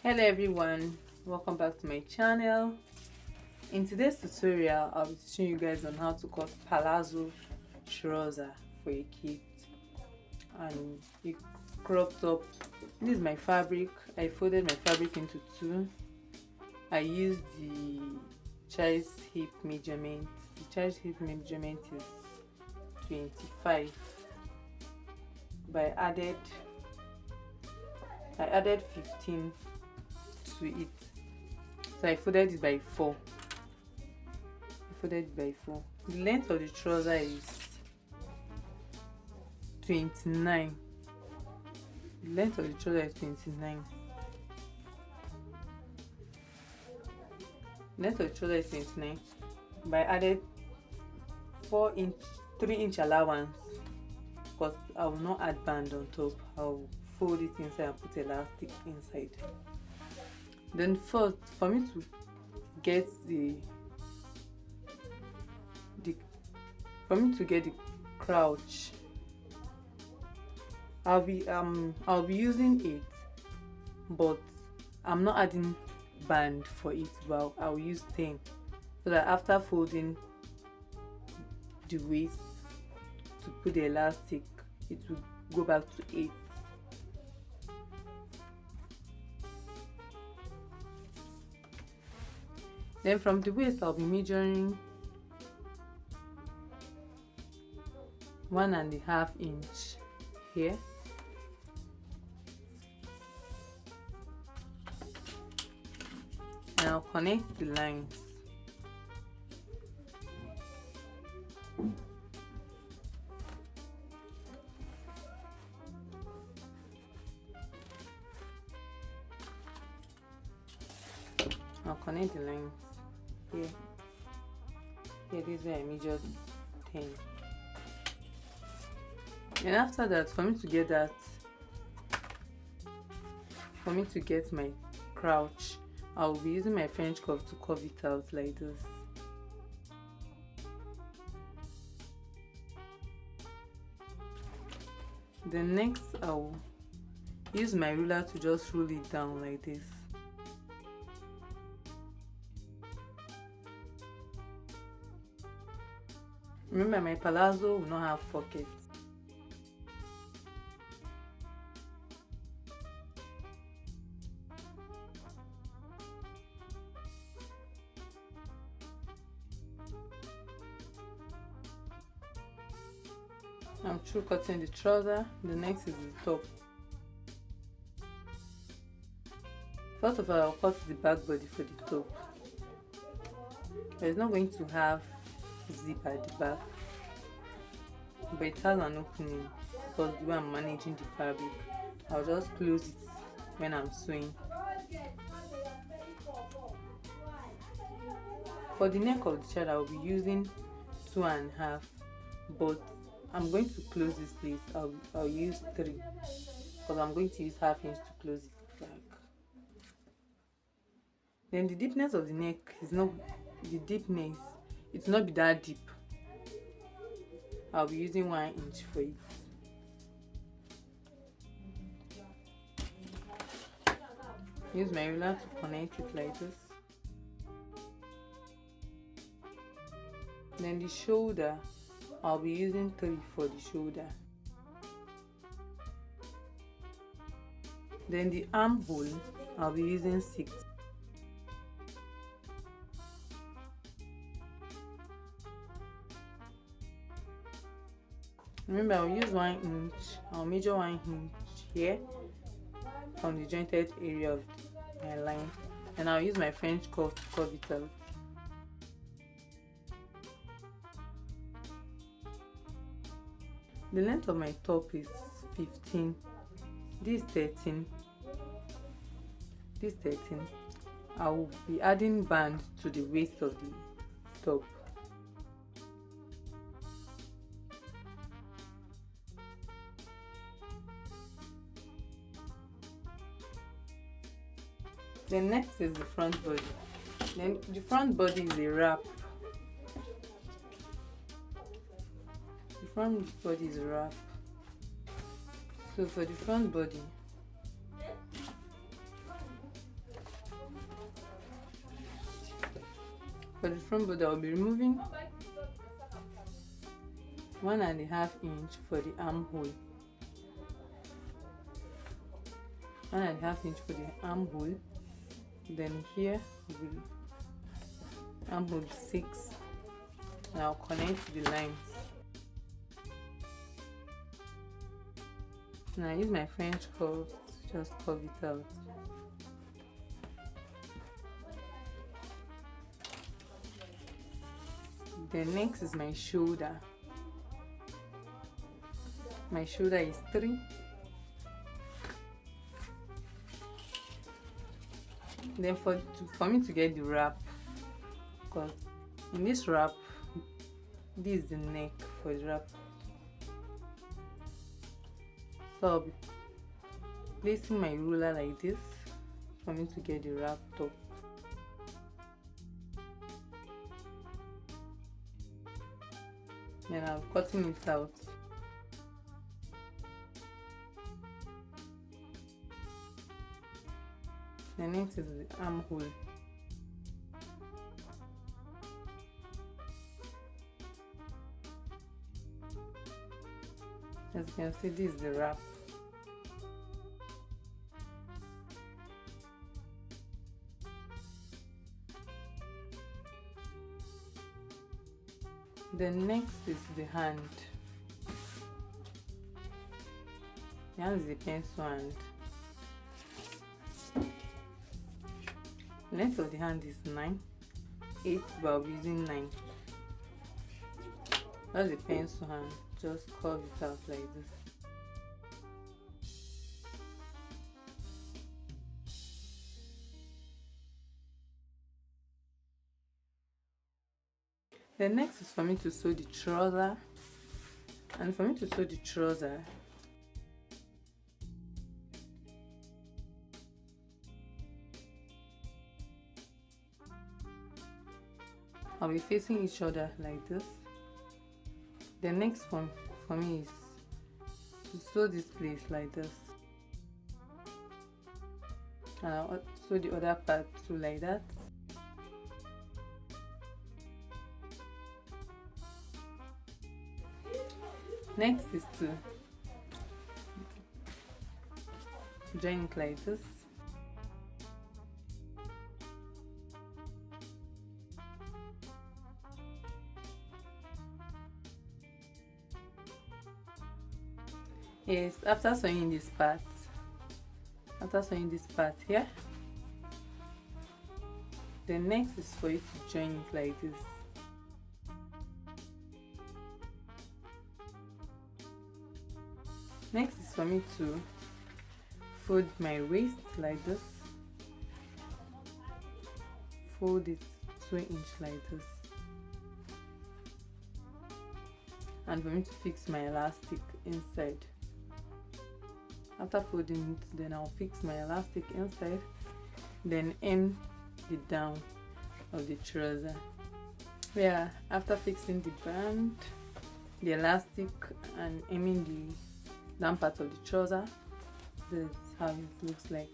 Hello everyone, welcome back to my channel. In today's tutorial I'll be teaching you guys on how to cut palazzo trouser for a kid and a crop top. This is my fabric. I folded my fabric into two. I used the child's hip measurement. The child's hip measurement is 25, but I added 15 to it, so I folded it by 4. The length of the trouser is 29. The length of the trouser is 29. Length of the trouser is 29, but I added 3-inch allowance because I will not add band on top. I'll fold it inside and put elastic inside. Then first, for me to get the crouch, I'll be using it, but I'm not adding band for it. Well, I'll use 10, so that after folding the waist to put the elastic, it will go back to 8. Then from the waist I'll be measuring 1.5 inch here, and I'll connect the lines. I'll connect the lines here. This is where I measured 10. And after that, for me to get my crouch, I'll be using my French curve to curve it out like this. Then next, I'll use my ruler to just roll it down like this. Remember, my palazzo will not have pockets. I'm through cutting the trouser. The next is the top. First of all, I'll cut the back body for the top. It's not going to have zip at the back, but it has an opening because the way I'm managing the fabric. I'll just close it when I'm sewing. For the neck of the child, I'll be using 2.5, but I'm going to close this place. I'll use 3 because I'm going to use 1/2 inch to close it back. Then the deepness of the neck is not it's not be that deep. I'll be using 1 inch for it. Use my ruler to connect it like this. Then the shoulder, I'll be using 3 for the shoulder. Then the armhole, I'll be using 6. Remember, I'll use 1 inch. I'll measure 1 inch here from the jointed area of my line, and I'll use my French curve to curve it out. The length of my top is 15. This is 13. This 13. I will be adding band to the waist of the top. Then next is the front body. Then the front body is a wrap. The front body is a wrap. So for the front body, For the front body, I'll be removing 1.5 inch for the armhole. 1.5 inch for the armhole. Then here will be armhole 6. And I'll connect the lines. Now I use my French curve to just curve it out. Then next is my shoulder. My shoulder is 3. Then for me to get the wrap, because in this wrap, this is the neck for the wrap. So I'll be placing my ruler like this for me to get the wrap top. Then I'm cutting it out. The next is the armhole. As you can see, this is the wrap. The next is the hand. The hand is the pencil hand. The length of the hand is 9, 8, but I'll be using 9. That's the pencil hand. Just curve it out like this. The next is for me to sew the trouser, and for me to sew the trouser, I'll be facing each other like this. The next one for me is to sew this place like this, and I'll sew the other part too like that. Next is to join it like this. Yes, after sewing this part here, the next is for you to join it like this. Next is for me to fold my waist like this. Fold it 2 inch like this. And for me to fix my elastic inside. After folding it, then I'll fix my elastic inside, then end the down of the trouser. Yeah, after fixing the band, the elastic, and aiming the down part of the trouser, this is how it looks like.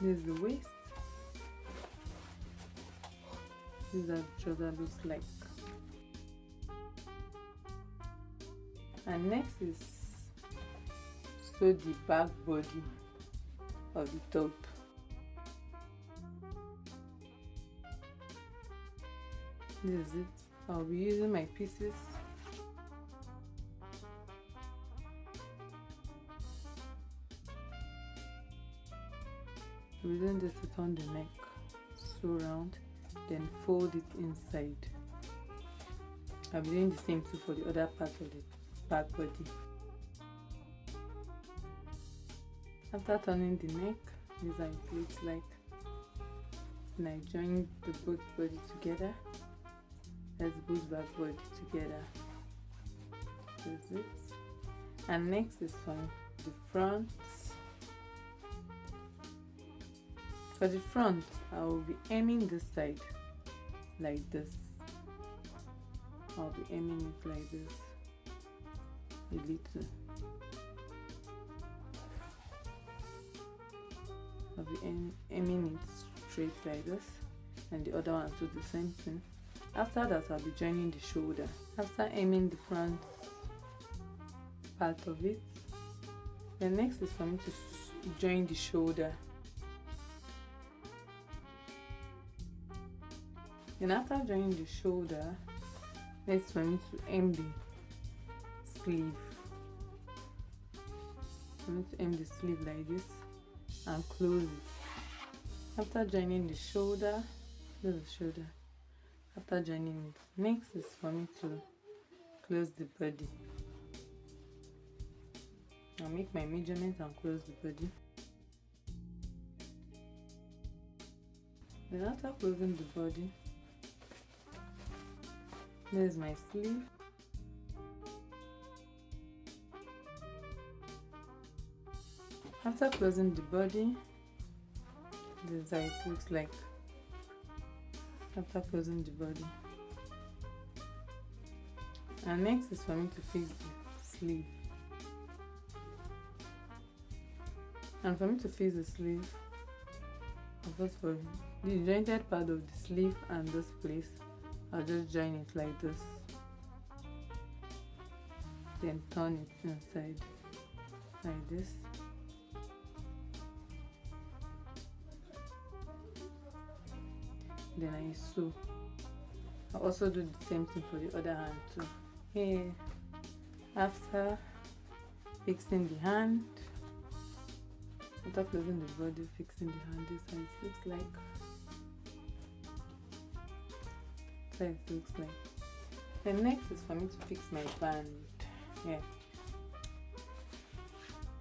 This is the waist. This is how the trouser looks like. And next is sew the back body of the top. This is it. I'll be using my pieces. Within this, to turn the neck, sew round, then fold it inside. I'll be doing the same too for the other part of the back body. After turning the neck, this is how it looks like. And I join the both body together. That's both back body together. That's it. And next is for the front. For the front, I will be aiming this side like this. I'll be aiming it like this. A little. I'll be aiming it straight like this. and the other one too the same thing. After that, I'll be joining the shoulder. After aiming the front part of it, the next is for me to join the shoulder. Then after joining the shoulder, next for me to aim the sleeve. For me to aim the sleeve like this and close it. After joining the shoulder, this is the shoulder. After joining it, next is for me to close the body. I'll make my measurement and close the body. Then after closing the body, there's my sleeve. After closing the body, this is how it looks like. After closing the body, and next is for me to fix the sleeve. And for me to fix the sleeve, first for the jointed part of the sleeve and this place, I'll just join it like this, then turn it inside like this. Then I sew. I'll also do the same thing for the other hand too. Here, after fixing the hand, after closing the body, fixing the hand, this how it looks like. So it looks like. Then next is for me to fix my band. Yeah,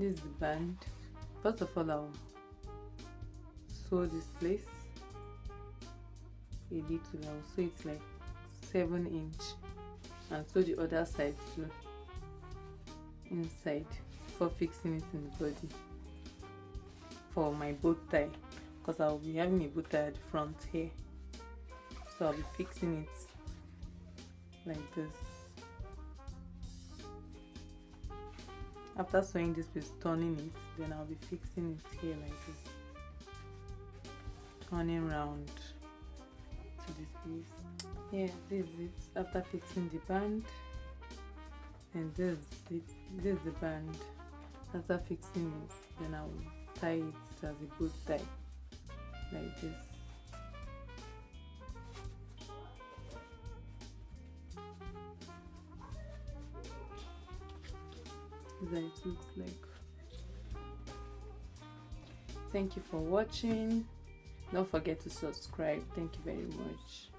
this is the band. First of all, I'll sew this place a little. I'll sew it like 7 inch, and sew the other side too inside for fixing it in the body for my bow tie, because I'll be having a bow tie at the front here, so I'll be fixing it like this. After sewing this piece, turning it, then I'll be fixing it here like this, turning round to this piece. Yeah, this is it. After fixing the band, and this is it. This is the band. After fixing it, then I will tie it as a bow tie like this. That it looks like. Thank you for watching. Don't forget to subscribe. Thank you very much.